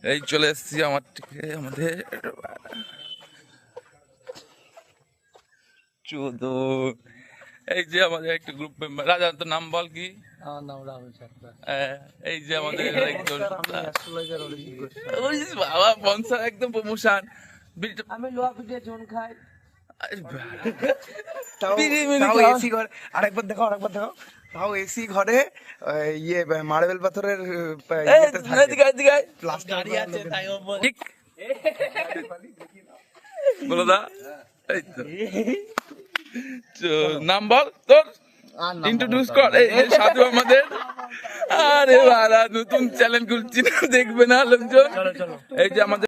এই চলে এসেছি আমাদের চোদন। এই যে আমাদের একটা গ্রুপ মেম্বার, রাজা তোর নাম বল কি? আমার নাম রাহুল সরকার। এই যে আমাদের একজন আমি অ্যাস্ট্রোলজার অরিজিৎ গোস্বামী। ওই বাবা স্পন্সর একদম প্রমোশন। আমি লোহা পিটিয়ে জোন খাই। তাও এসি ঘরে আরেকবার দেখো তাও এসি ঘরে ইয়ে মার্বেল পাথরের গাড়ি আছে তাই ও বল। বলো দা, এই তো নাম বল তোর, ইন্ট্রোডিউস কর। এই সাধু আমাদের, আরে বাবা নতুন চ্যানেল খুলছি না, দেখবে না লোকজন। এই যে আমাদের